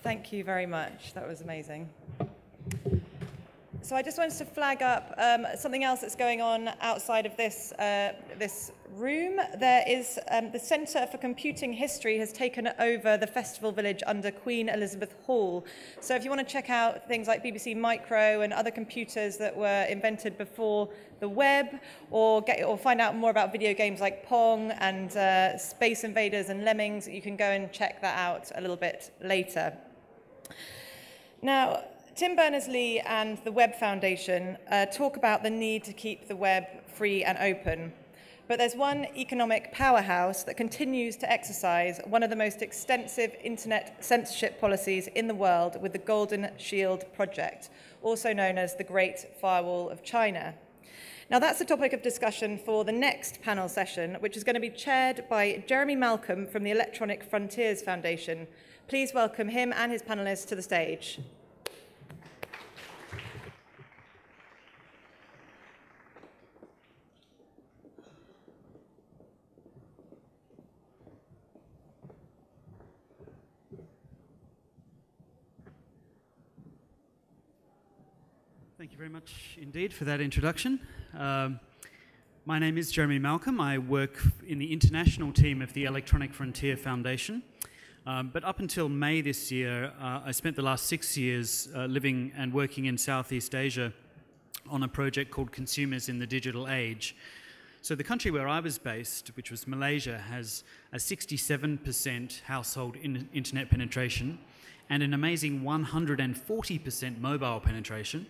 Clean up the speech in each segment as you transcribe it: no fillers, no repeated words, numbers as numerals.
Thank you very much. That was amazing. So I just wanted to flag up something else that's going on outside of this, this room. There is the Centre for Computing History has taken over the Festival Village under Queen Elizabeth Hall. So if you want to check out things like BBC Micro and other computers that were invented before the web, or find out more about video games like Pong and Space Invaders and Lemmings, you can go and check that out a little bit later. Now, Tim Berners-Lee and the Web Foundation talk about the need to keep the web free and open. But there's one economic powerhouse that continues to exercise one of the most extensive internet censorship policies in the world with the Golden Shield Project, also known as the Great Firewall of China. Now, that's the topic of discussion for the next panel session, which is going to be chaired by Jeremy Malcolm from the Electronic Frontiers Foundation. Please welcome him and his panelists to the stage. Thank you very much indeed for that introduction. My name is Jeremy Malcolm. I work in the international team of the Electronic Frontier Foundation. But up until May this year, I spent the last 6 years living and working in Southeast Asia on a project called Consumers in the Digital Age. So the country where I was based, which was Malaysia, has a 67% household internet penetration and an amazing 140% mobile penetration.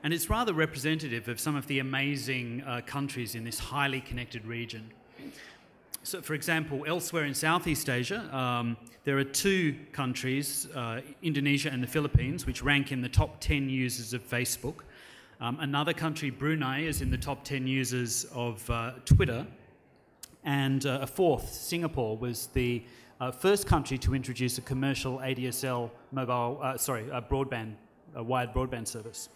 And it's rather representative of some of the amazing countries in this highly connected region. So, for example, elsewhere in Southeast Asia, there are two countries, Indonesia and the Philippines, which rank in the top 10 users of Facebook. Another country, Brunei, is in the top 10 users of Twitter. And a fourth, Singapore, was the first country to introduce a commercial ADSL mobile, wired broadband service.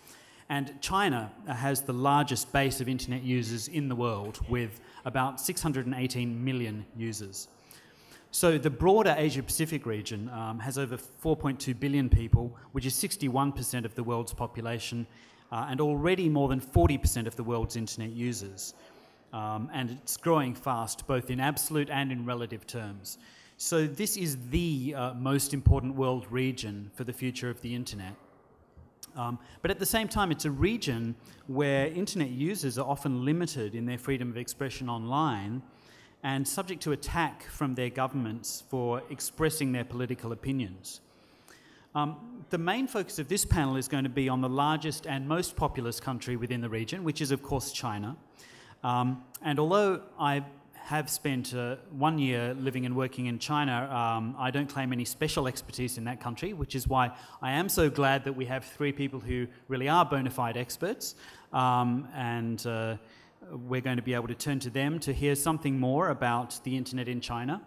And China has the largest base of internet users in the world, with about 618 million users. So the broader Asia-Pacific region has over 4.2 billion people, which is 61% of the world's population, and already more than 40% of the world's internet users. And it's growing fast, both in absolute and in relative terms. So this is the most important world region for the future of the internet. But at the same time, it's a region where internet users are often limited in their freedom of expression online and subject to attack from their governments for expressing their political opinions. The main focus of this panel is going to be on the largest and most populous country within the region, which is, of course, China. And although I have spent 1 year living and working in China, I don't claim any special expertise in that country, which is why I am so glad that we have three people who really are bona fide experts. We're going to be able to turn to them to hear something more about the internet in China,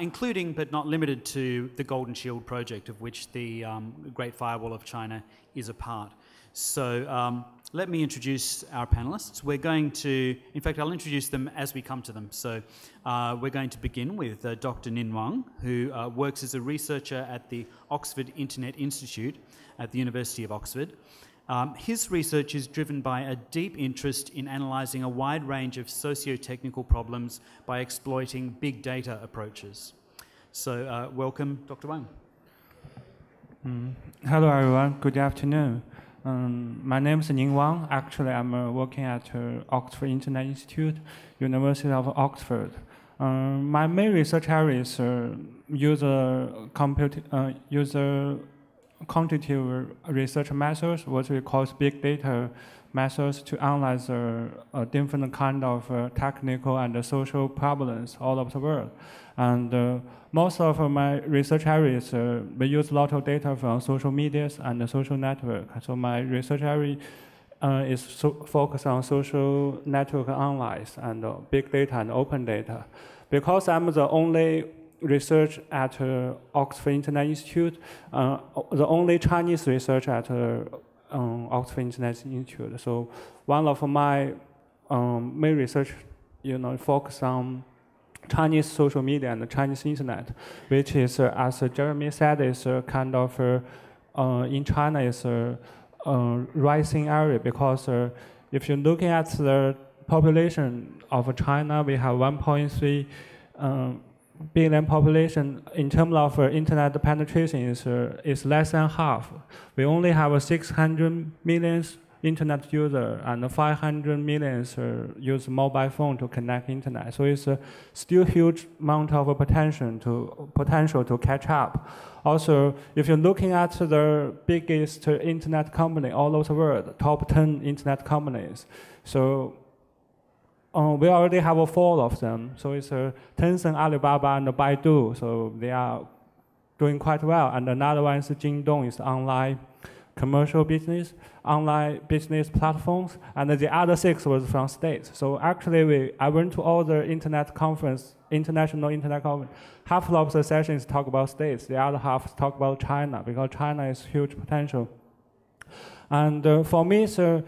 including but not limited to the Golden Shield project, of which the Great Firewall of China is a part. So let me introduce our panelists. We're going to, in fact, I'll introduce them as we come to them. So we're going to begin with Dr. Ning Wang, who works as a researcher at the Oxford Internet Institute at the University of Oxford. His research is driven by a deep interest in analysing a wide range of socio-technical problems by exploiting big data approaches. So welcome, Dr. Wang. Hello, everyone. Good afternoon. My name is Ning Wang. Actually, I'm working at Oxford Internet Institute, University of Oxford. My main research area is user quantitative research methods, what we call big data methods, to analyze different kind of technical and social problems all over the world. And most of my research areas, we use a lot of data from social medias and social network. So my research area is focused on social network analysis and big data and open data. Because I'm the only research at Oxford Internet Institute, the only Chinese research at Oxford Internet Institute. So one of my main research, focus on Chinese social media and the Chinese internet, which is, as Jeremy said, is kind of in China is a rising area because if you're looking at the population of China, we have 1.3 billion population. In terms of internet penetration is less than half. We only have 600 million internet user and 500 million use mobile phone to connect internet. So it's still huge amount of potential to catch up. Also, if you're looking at the biggest internet company all over the world, top 10 internet companies, so we already have 4 of them. So it's Tencent, Alibaba, and Baidu. So they are doing quite well. And another one is Jingdong, is online commercial business, online business platforms, and the other 6 was from states. So actually, I went to all the internet conference, international internet conference. Half of the sessions talk about states, the other half talk about China, because China is huge potential. And for me, so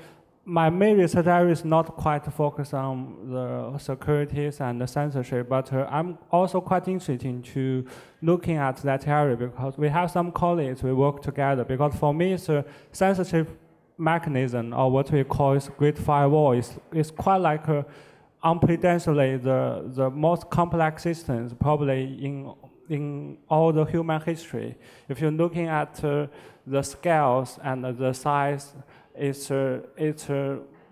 my main research area is not quite focused on the securities and the censorship, but I'm also quite interested to looking at that area because we have some colleagues, we work together, because for me, it's a censorship mechanism, or what we call is Great Firewall, is quite like unprecedentedly the most complex systems probably in all the human history. If you're looking at the scales and the size,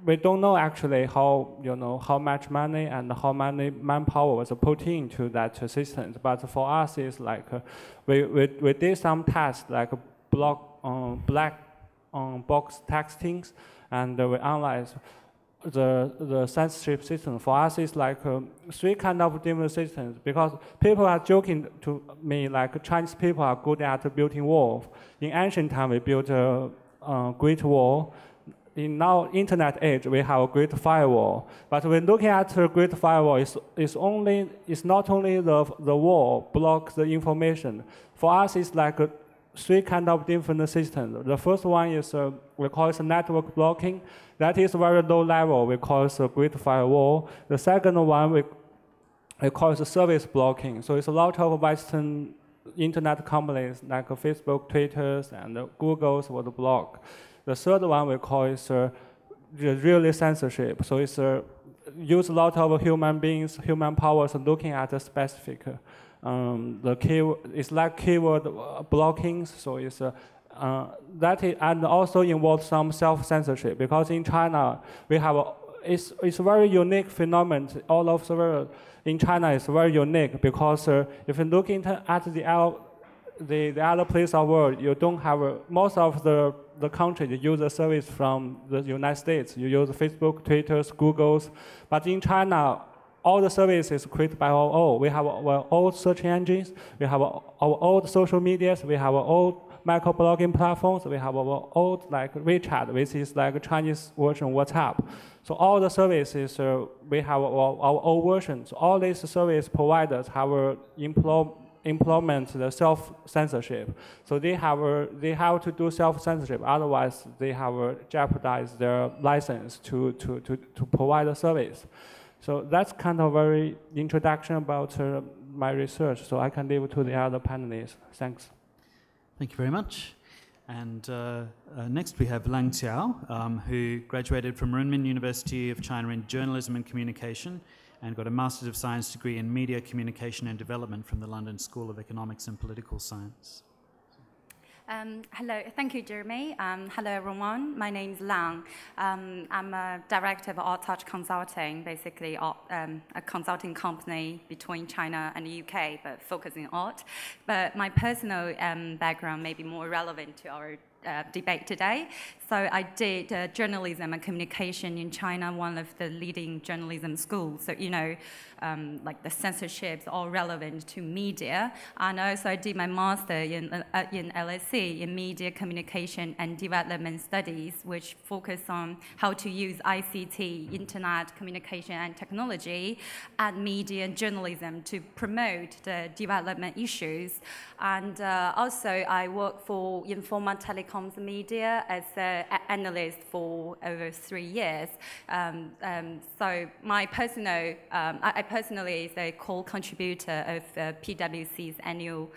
we don't know actually how much money and how many manpower was put into that system. But for us, it's like we did some tests like black box textings, and we analyzed the censorship system. For us, it's like 3 kind of different systems, because people are joking to me like Chinese people are good at building walls. In ancient time, we built a Great Wall. In now internet age, we have a Great Firewall. But when looking at the Great Firewall, it's not only the wall blocks the information. For us, it's like 3 kind of different systems. The first one is we call it network blocking. That is very low level. We call it a Great Firewall. The second one we call it service blocking. So it's a lot of Western internet companies like Facebook, Twitter, and Google's would block. The third one we call is really censorship. So it's use a lot of human beings, human powers looking at a specific. It's like keyword blocking. So it's and also involves some self-censorship, because in China we have it's a very unique phenomenon all over the world. In China, it's very unique because if you look at the other place of the world, you don't have most of the countries use the service from the United States. You use Facebook, Twitter, Google's, but in China, all the services created by our own. We have our own search engines, we have our own social medias, we have our own microblogging platforms, we have our own like WeChat, which is like a Chinese version of WhatsApp. So all the services, we have our own versions. All these service providers have implement the self-censorship. So they have to do self-censorship. Otherwise, they have jeopardized their license to provide the service. So that's kind of very introduction about my research. So I can leave it to the other panelists. Thanks. Thank you very much. And next we have Lang Xiao, who graduated from Renmin University of China in Journalism and Communication and got a Master's of Science degree in Media, Communication and Development from the London School of Economics and Political Science. Hello, thank you, Jeremy. Hello, everyone. My name is Lang. I'm a director of Art Touch Consulting, basically a consulting company between China and the UK, but focusing on art. But my personal background may be more relevant to our debate today. So I did journalism and communication in China, one of the leading journalism schools. So, you know, like the censorships all relevant to media. And also I did my master in LSE in Media, Communication and Development Studies, which focus on how to use ICT, Internet, Communication and Technology, and media and journalism to promote the development issues. And also I work for Informa Telecoms telecoms media as an analyst for over 3 years. So I personally is a co-contributor of PwC's annual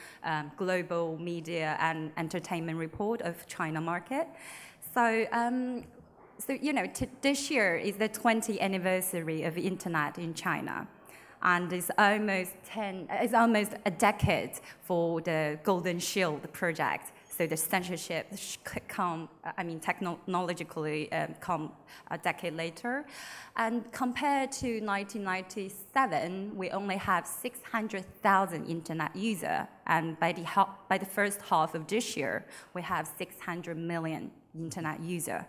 Global Media and Entertainment Report of China market. So, this year is the 20th anniversary of the internet in China. And it's almost a decade for the Golden Shield project. So the censorship technologically come a decade later. And compared to 1997, we only have 600,000 internet users. And by the first half of this year, we have 600 million internet users.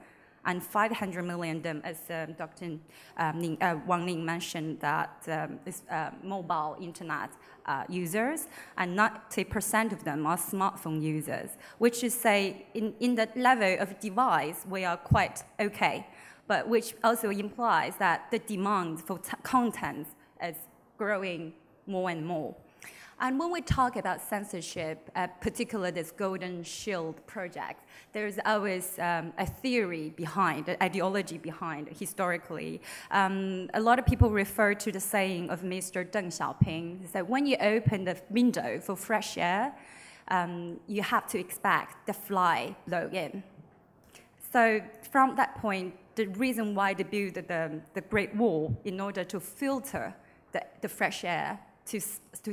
And 500 million of them, as Dr. Ning mentioned, that is mobile internet users, and 90% of them are smartphone users, which is say in the level of device, we are quite okay, but which also implies that the demand for content is growing more and more. And when we talk about censorship, particularly this Golden Shield project, there's always a theory behind, an ideology behind, historically. A lot of people refer to the saying of Mr. Deng Xiaoping, that when you open the window for fresh air, you have to expect the fly blow in. So from that point, the reason why they built the Great Wall in order to filter the fresh air, to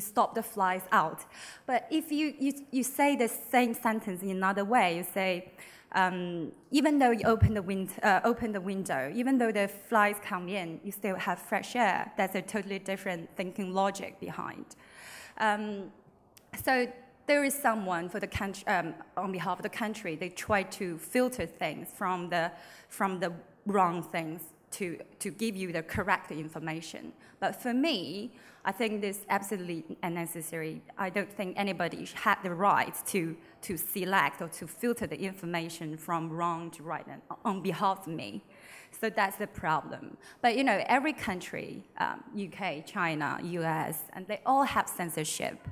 stop the flies out. But if you say the same sentence in another way, you say, even though you open the window, even though the flies come in, you still have fresh air. That's a totally different thinking logic behind. So there is someone for the country, on behalf of the country, they try to filter things from the wrong things to give you the correct information. But for me, I think this is absolutely unnecessary. I don't think anybody had the right to select or to filter the information from wrong to right on behalf of me. So that's the problem. But every country, UK, China, US, and they all have censorship,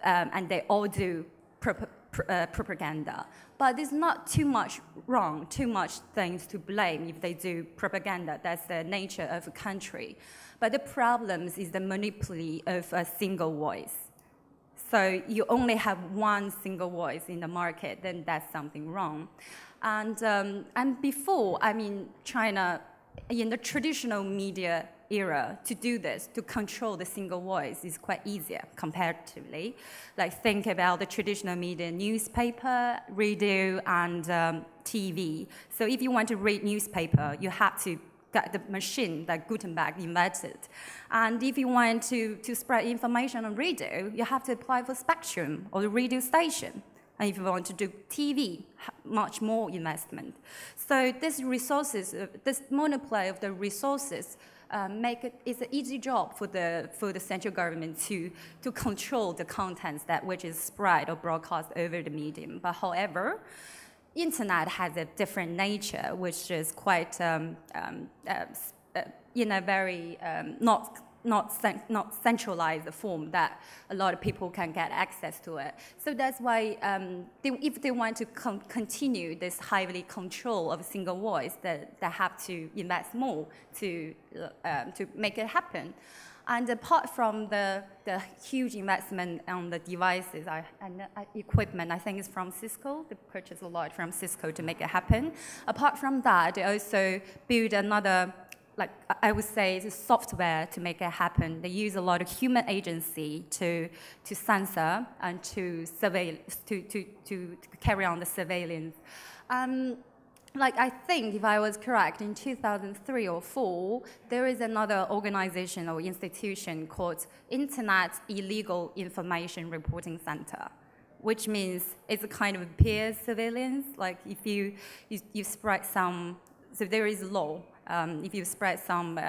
and they all do propaganda. But there's not too much wrong, too much things to blame if they do propaganda. That's the nature of a country. But the problem is the monopoly of a single voice. So you only have one single voice in the market, then that's something wrong. And before, China, in the traditional media era, to do this, to control the single voice is quite easier comparatively. Like think about the traditional media, newspaper, radio, and TV. So if you want to read newspaper, you have to get the machine that Gutenberg invented. And if you want to spread information on radio, you have to apply for spectrum or the radio station. And if you want to do TV, much more investment. So this monopoly of the resources it's an easy job for the central government to control the contents which is spread or broadcast over the medium. But however, internet has a different nature, which is quite in a very not centralized form that a lot of people can get access to it. So that's why if they want to continue this heavily control of a single voice, they have to invest more to make it happen. And apart from the huge investment on the devices and equipment, I think it's from Cisco. They purchased a lot from Cisco to make it happen. Apart from that, they also build another, like I would say, it's software to make it happen. They use a lot of human agency to censor and to carry on the surveillance. I think, if I was correct, in 2003 or 2004, there is another organization or institution called Internet Illegal Information Reporting Center, which means it's a kind of peer surveillance. Like if you spread some, so there is law. If you spread some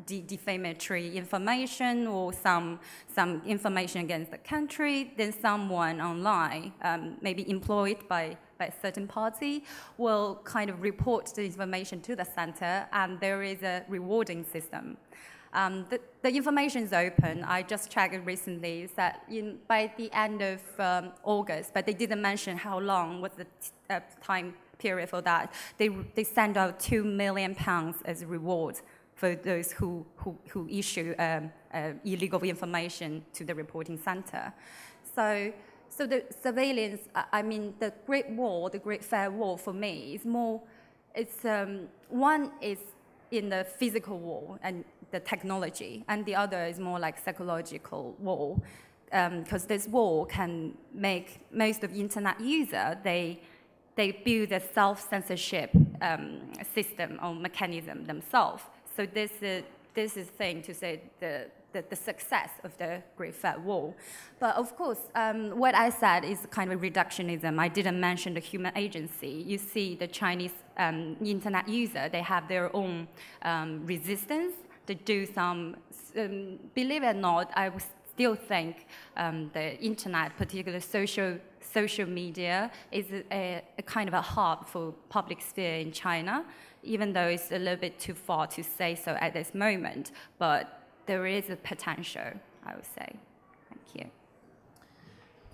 defamatory information or some information against the country, then someone online, maybe employed by a certain party, will kind of report the information to the center, and there is a rewarding system. The information is open. I just checked it recently. Is that by the end of August, but they didn't mention how long was the time period for that. They sent out £2 million as a reward for those who issue illegal information to the reporting center. So the surveillance, I mean, the Great Wall, the Great Firewall for me is more, one is in the physical wall and the technology, and the other is more like psychological wall, because this wall can make most of the internet user, they build a self-censorship system or mechanism themselves. So this is thing to say the success of the Great Firewall. But of course, what I said is kind of reductionism. I didn't mention the human agency. You see the Chinese internet user, they have their own resistance. They do some, believe it or not, I would still think the internet, particularly social media, is a kind of a hub for public sphere in China, even though it's a little bit too far to say so at this moment. But there is a potential, I would say. Thank you.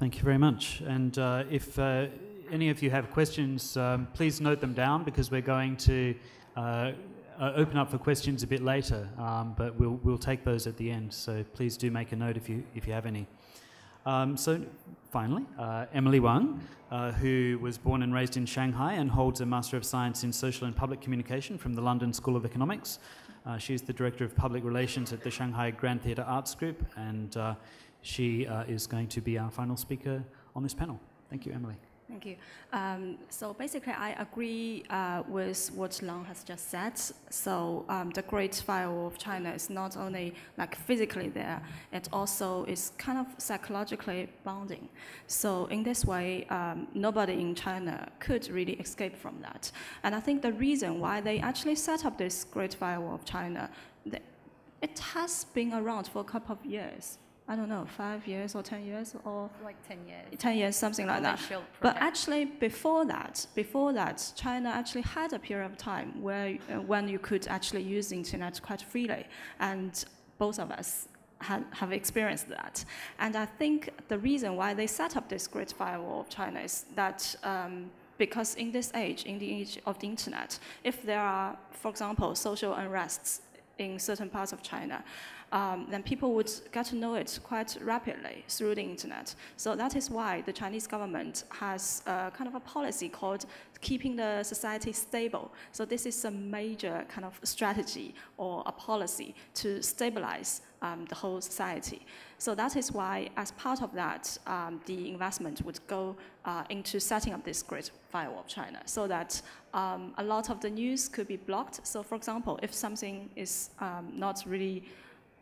Thank you very much. And if any of you have questions, please note them down, because we're going to open up for questions a bit later, but we'll take those at the end. So please do make a note if you have any. So finally, Emilie Wang, who was born and raised in Shanghai and holds a Master of Science in Social and Public Communication from the London School of Economics. She's the Director of Public Relations at the Shanghai Grand Theatre Arts Group, and she is going to be our final speaker on this panel. Thank you, Emilie. Thank you. So basically, I agree with what Lang has just said. So the Great Firewall of China is not only like physically there, it also is kind of psychologically bounding. So in this way, nobody in China could really escape from that. And I think the reason why they actually set up this Great Firewall of China, it has been around for a couple of years. I don't know, 5 years or 10 years or like 10 years. 10 years, something like that. But actually, before that, China actually had a period of time where when you could actually use the internet quite freely, and both of us have experienced that. And I think the reason why they set up this Great Firewall of China is that because in this age, in the age of the internet, if there are, for example, social unrests in certain parts of China, then people would get to know it quite rapidly through the internet. So that is why the Chinese government has kind of a policy called keeping the society stable. So this is a major kind of strategy or a policy to stabilize the whole society. So that is why, as part of that, the investment would go into setting up this Great Firewall of China, so that a lot of the news could be blocked. So for example, if something is not really,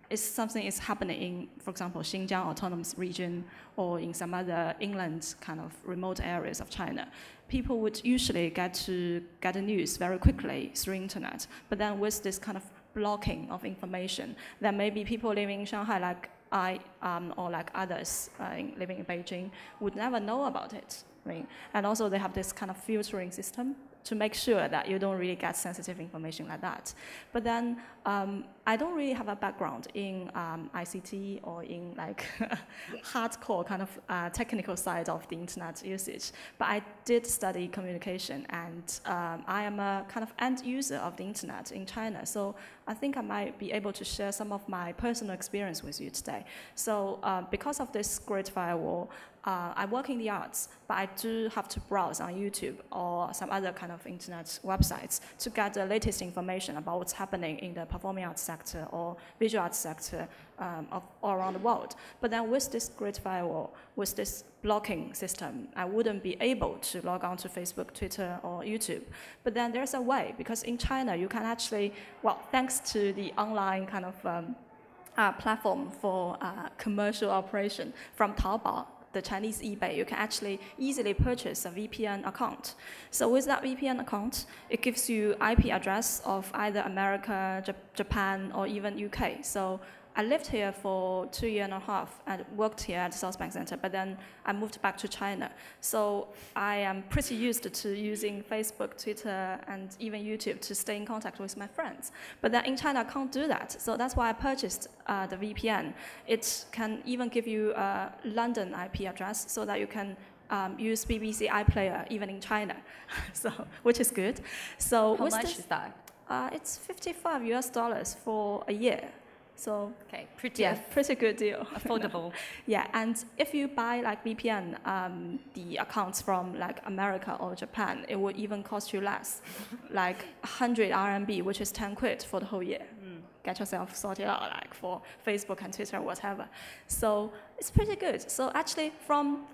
if something is happening in, for example, Xinjiang Autonomous Region or in some other inland kind of remote areas of China, people would usually get the news very quickly through internet. But then with this kind of blocking of information, then maybe people living in Shanghai like I or like others living in Beijing would never know about it. Right? And also they have this kind of filtering system to make sure that you don't really get sensitive information like that. But then I don't really have a background in ICT or in like hardcore kind of technical side of the internet usage. But I did study communication, and I am a kind of end user of the internet in China. So I think I might be able to share some of my personal experience with you today. So because of this Great Firewall, I work in the arts, but I do have to browse on YouTube or some other kind of internet websites to get the latest information about what's happening in the performing arts sector or visual arts sector all around the world. But then with this Great Firewall, with this blocking system, I wouldn't be able to log on to Facebook, Twitter, or YouTube. But then there's a way, because in China, you can actually, well, thanks to the online kind of platform for commercial operation from Taobao, the Chinese eBay, you can actually easily purchase a VPN account. So with that VPN account, it gives you IP address of either America, Japan, or even UK. So I lived here for 2.5 years and worked here at the Southbank Center, but then I moved back to China. So I am pretty used to using Facebook, Twitter, and even YouTube to stay in contact with my friends. But then in China, I can't do that. So that's why I purchased the VPN. It can even give you a London IP address so that you can use BBC iPlayer even in China, so which is good. So how much is that? It's $55 for a year. So okay, pretty good deal. Affordable. Yeah, and if you buy like VPN, the accounts from like America or Japan, it would even cost you less, like 100 RMB, which is 10 quid for the whole year. Get yourself sorted out, like for Facebook and Twitter, whatever. So it's pretty good. So actually, from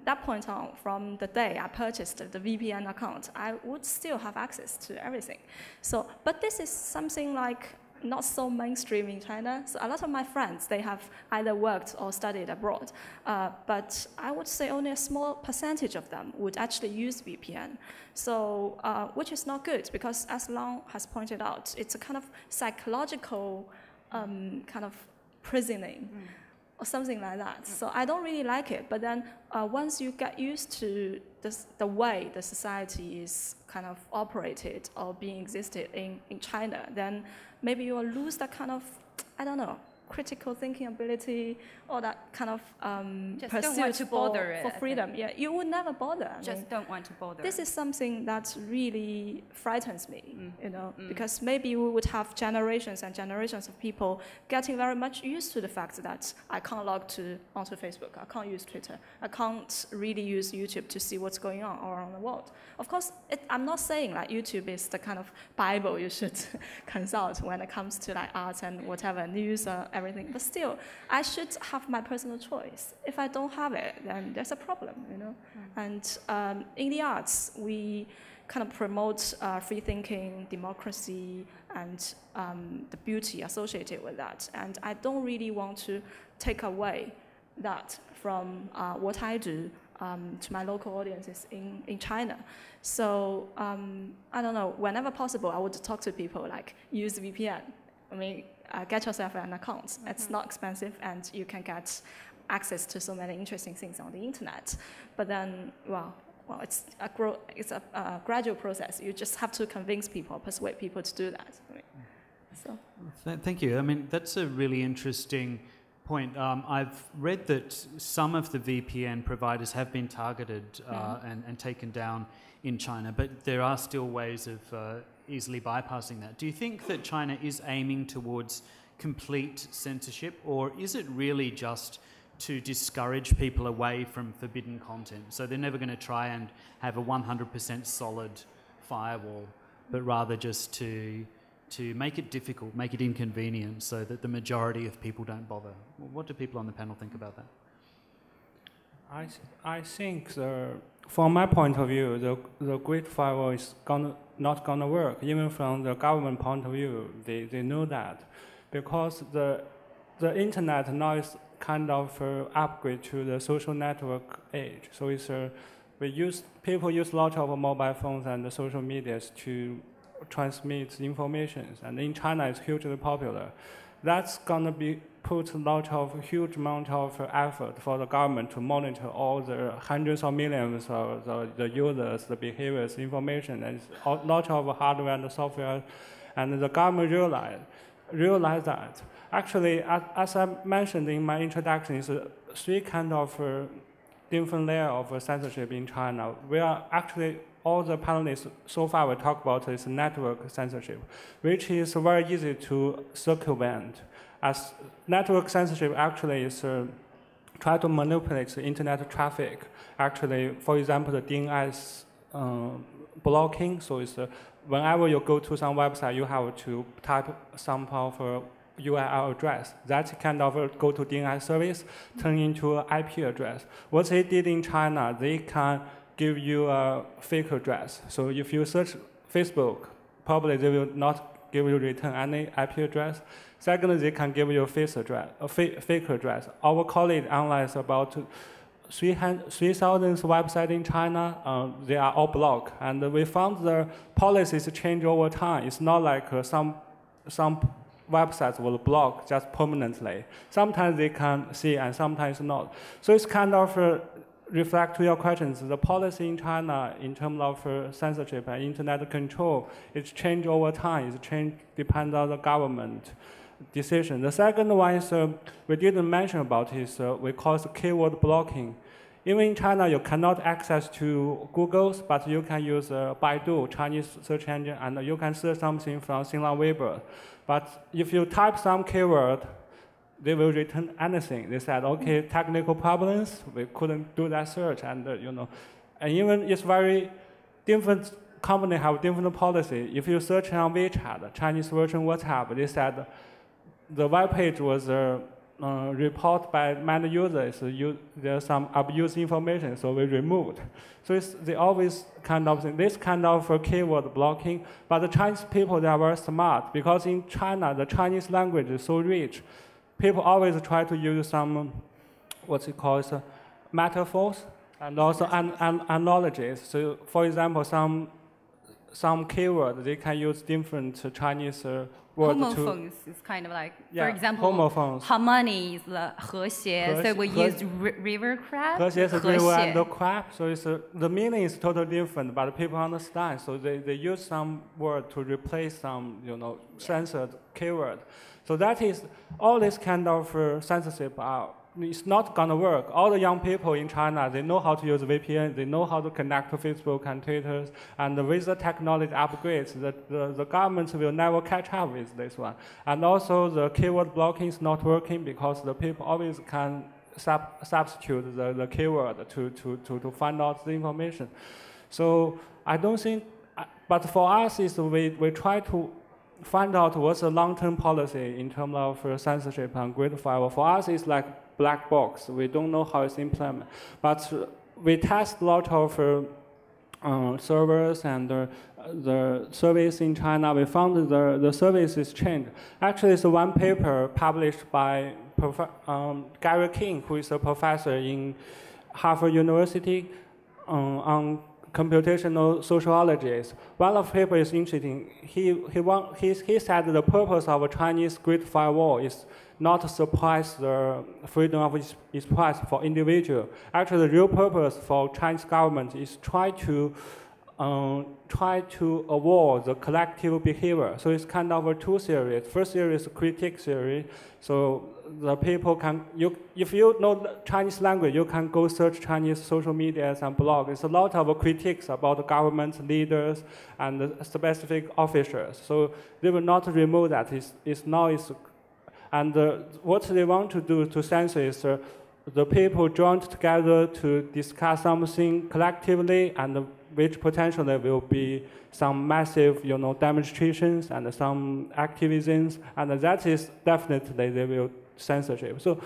that point on, from the day I purchased the VPN account, I would still have access to everything. So, but this is something like not so mainstream in China. So a lot of my friends, they have either worked or studied abroad. But I would say only a small percentage of them would actually use VPN. So, which is not good because as Lang has pointed out, it's a kind of psychological kind of prisoning or something like that. So I don't really like it. But then once you get used to the way the society is kind of operated or being existed in China, then maybe you will lose that kind of, I don't know, critical thinking ability or that kind of pursuit for freedom. Yeah, you would never bother. Just don't want to bother. This is something that really frightens me, you know, because maybe we would have generations and generations of people getting very much used to the fact that I can't log onto Facebook, I can't use Twitter, I can't really use YouTube to see what's going on around the world. Of course, I'm not saying like YouTube is the kind of Bible you should consult when it comes to like arts and whatever, news or everything, but still, I should have my personal choice. If I don't have it, then there's a problem, you know. And in the arts, we kind of promote free thinking, democracy, and the beauty associated with that. And I don't really want to take away that from what I do to my local audiences in China. So I don't know, whenever possible, I would talk to people like, use VPN. I mean, get yourself an account. It's not expensive, and you can get access to so many interesting things on the internet. But then, well, it's a gradual process. You just have to convince people, persuade people to do that. I mean, so. Thank you. I mean, that's a really interesting point. I've read that some of the VPN providers have been targeted and taken down in China, but there are still ways of easily bypassing that. Do you think that China is aiming towards complete censorship, or is it really just to discourage people away from forbidden content? So they're never going to try and have a 100% solid firewall, but rather just to make it difficult, make it inconvenient, so that the majority of people don't bother. What do people on the panel think about that? I think, from my point of view, the Great Firewall is not going to work. Even from the government point of view, they know that. Because the internet now is kind of upgrade to the social network age. So it's people use a lot of mobile phones and the social medias to transmit information, and in China it's hugely popular. That's gonna be put a huge amount of effort for the government to monitor all the hundreds of millions of the users, the behaviors, information, and a lot of hardware and software, and the government realize that. Actually, as I mentioned in my introduction, it's three kind of different layer of censorship in China. We are actually, all the panelists so far we talk about is network censorship, which is very easy to circumvent. As network censorship actually is try to manipulate the internet traffic. Actually, for example, the DNS blocking. So it's whenever you go to some website, you have to type some of URL address. That kind of go to DNS service, turn into an IP address. What they did in China, they can give you a fake address. So if you search Facebook, probably they will not give you return any IP address. Secondly, they can give you a fake address. Our colleague analyzed about 3,000 websites in China. They are all blocked, and we found the policies change over time. It's not like some websites will block just permanently. Sometimes they can see and sometimes not. So it's kind of reflect to your questions. The policy in China in terms of censorship and internet control, it's changed over time. It's changed depends on the government decision. The second one is we didn't mention about is we call it keyword blocking. Even in China, you cannot access to Google's, but you can use Baidu, Chinese search engine, and you can search something from Xinlang Weibo. But if you type some keyword, they will return anything. They said, okay, technical problems, we couldn't do that search, and and even it's very different. Company have different policy. If you search on WeChat, Chinese version WhatsApp, they said the web page was reported by many users. There's some abuse information, so we removed. So they always kind of this kind of keyword blocking. But the Chinese people, they are very smart because in China the Chinese language is so rich. People always try to use some what's it called metaphors and also analogies. So for example, some keyword they can use different Chinese homophones is kind of like, for example, homophones. Harmony is the 和谐, so we use river crab. 和谐 is river and the crab, so it's the meaning is totally different, but people understand. So they use some word to replace some censored keyword. So that is all this kind of censorship it's not gonna work. All the young people in China, they know how to use VPN, they know how to connect to Facebook and Twitter, and with the technology upgrades, the government will never catch up with this one. And also the keyword blocking is not working because the people always can substitute the keyword to find out the information. So I don't think, but for us is we try to find out what's the long-term policy in terms of censorship and Great Firewall. For us, it's like black box. We don't know how it's implemented. But we test a lot of servers and the service in China. We found the service is changed. Actually, it's one paper published by Gary King, who is a professor in Harvard University on computational sociologies. One of the papers is interesting. He said the purpose of a Chinese Great Firewall is not to suppress the freedom of expression for individual. Actually, the real purpose for Chinese government is try to avoid the collective behavior. So it's kind of a two series. First series is critique theory. So the people can, if you know Chinese language, you can go search Chinese social media and blogs. It's a lot of critiques about the government leaders and the specific officials. So they will not remove that. And what they want to do to censor is the people joined together to discuss something collectively, and which potentially will be some massive, demonstrations and some activisms, and that is definitely they will censorship. So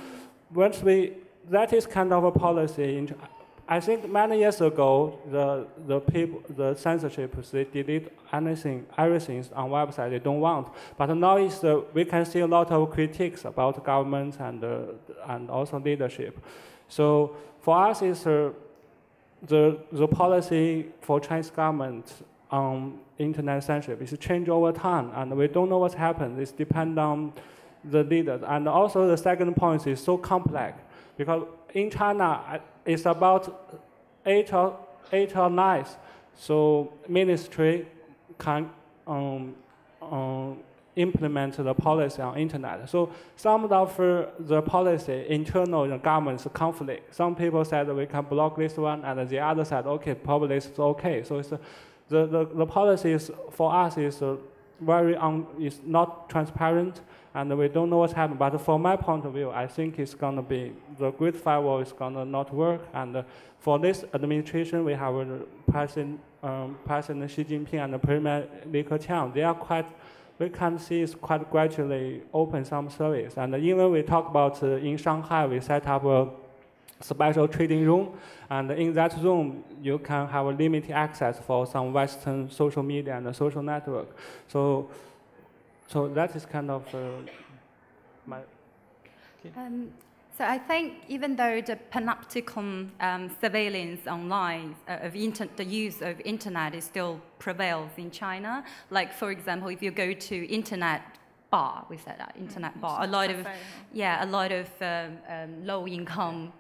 that is kind of a policy. I think many years ago, the censorship, they delete everything on website they don't want. But now we can see a lot of critiques about government and also leadership. So for us, it's the policy for Chinese government on internet censorship is changed over time, and we don't know what's happened. It depends on the leaders. And also the second point is so complex because in China, it's about 8 or 9. So ministry can implement the policy on internet. So some of the policy internal in the government's conflict. Some people said we can block this one, and the other said, okay, probably it's okay. So it's the policy is, for us is is not transparent, and we don't know what's happening. But from my point of view, I think it's going to be, the Great Firewall is going to not work. And for this administration, we have President Xi Jinping and the Premier Li Keqiang. They are quite, we can see it's quite gradually open some service. And even we talk about in Shanghai, we set up a special trading room. And in that room, you can have a limited access for some Western social media and social network. So that is kind of my. So I think even though the panopticon surveillance online of the use of internet is still prevails in China, like for example, if you go to internet bar. We said that internet bar. A lot of low-income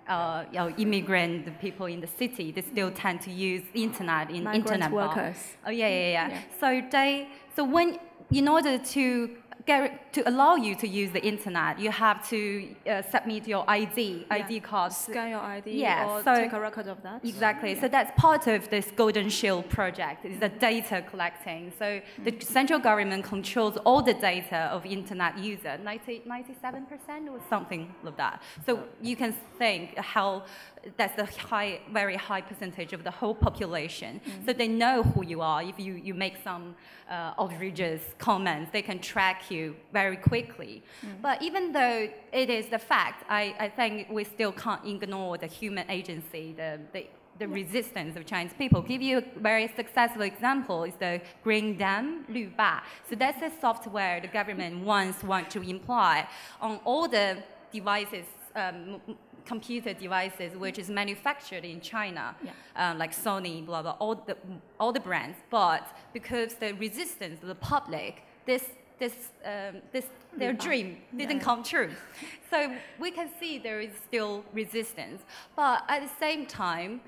immigrant people in the city. They still tend to use the internet in migrant internet workers. bar. Oh yeah. So when in order to allow you to use the internet, you have to submit your ID card. Scan your ID or so take a record of that. Exactly. So that's part of this Golden Shield project, is the data collecting. So the central government controls all the data of internet user, 97% or something like that. So you can think how that's the very high percentage of the whole population. So they know who you are. If you make some outrageous comments, they can track you very quickly. But even though it is the fact, I think we still can't ignore the human agency, the resistance of Chinese people. Give you a very successful example is the Green Dam, 绿坝. So that's the software the government wants to imply on all the devices, computer devices which is manufactured in China, like Sony, blah blah, all the brands. But because the resistance of the public, their dream didn't come true. So we can see there is still resistance. But at the same time,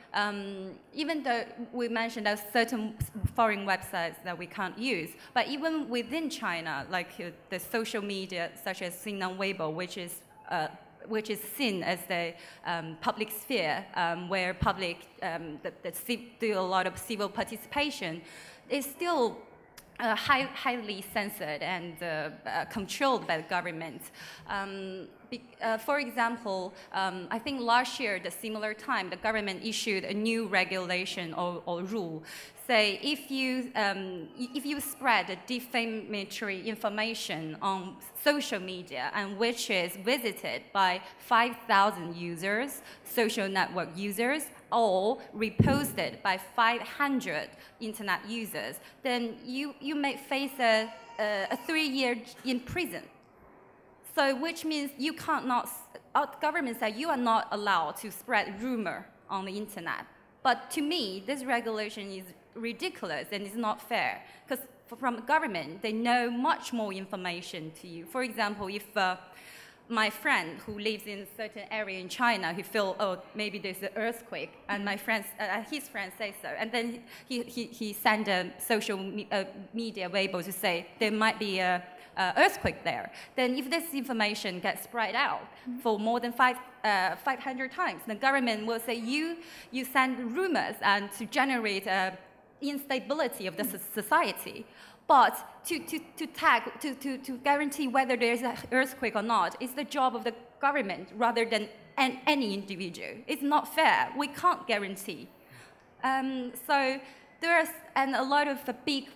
even though we mentioned that certain foreign websites that we can't use, but even within China, like the social media such as Sina Weibo, which is seen as the public sphere, where public do a lot of civil participation, is still highly censored and controlled by the government. For example, I think last year, at a similar time, the government issued a new regulation or rule. Say, if you spread defamatory information on social media and which is visited by 5,000 users, social network users, or reposted by 500 internet users, then you may face a 3 year in prison. So which means you cannot, our government said you are not allowed to spread rumor on the internet. But to me, this regulation is ridiculous and it's not fair, because from the government, they know much more information to you. For example, if my friend who lives in a certain area in China, he feels, oh, maybe there's an earthquake, and my friends, his friends say so, and then he sent a social media Weibo to say there might be a earthquake there. Then if this information gets spread out for more than 500 times, the government will say you send rumors and to generate instability of the society. But to guarantee whether there is an earthquake or not is the job of the government rather than any individual. It's not fair. We can't guarantee. So there's a lot of the big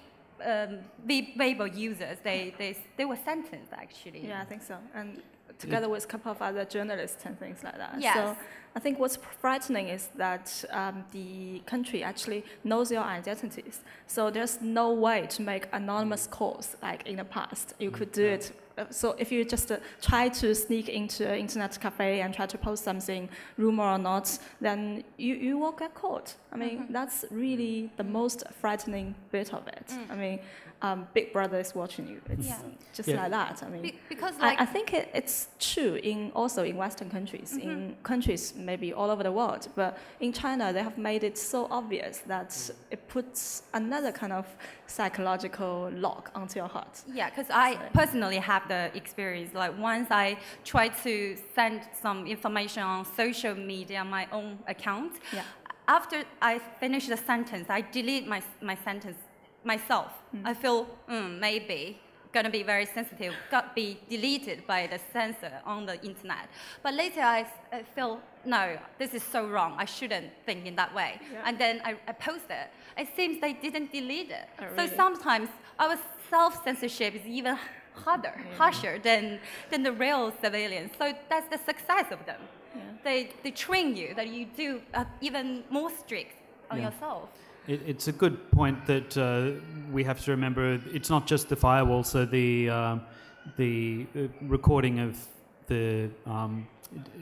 Weibo users, they were sentenced actually. Yeah, I think so. And together with a couple of other journalists and things like that. Yes. So I think what's frightening is that the country actually knows your identities. So there's no way to make anonymous calls like in the past. You could do it. So if you just try to sneak into an internet cafe and try to post something, rumor or not, then you will get caught. I mean, that's really the most frightening bit of it. I mean, Big Brother is watching you. It's just like that. I mean, because like I think it's true also in Western countries, in countries maybe all over the world. But in China, they have made it so obvious that it puts another kind of psychological lock onto your heart. Yeah, because I personally have the experience. Like once I tried to send some information on social media on my own account. Yeah. After I finish the sentence, I delete my sentence myself. I feel maybe gonna be very sensitive, got be deleted by the censor on the internet. But later I feel, no, this is so wrong. I shouldn't think in that way. Yeah. And then I post it. It seems they didn't delete it. Oh, really? So sometimes our self-censorship is even harsher than the real civilians. So that's the success of them. Yeah. They train you that you do even more strict on yourself. It's a good point that we have to remember. It's not just the firewall. So the recording of the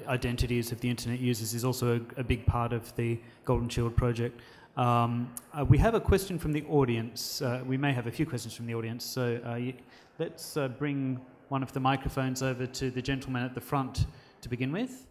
identities of the internet users is also a big part of the Golden Shield project. We have a question from the audience. We may have a few questions from the audience. So let's bring one of the microphones over to the gentleman at the front to begin with.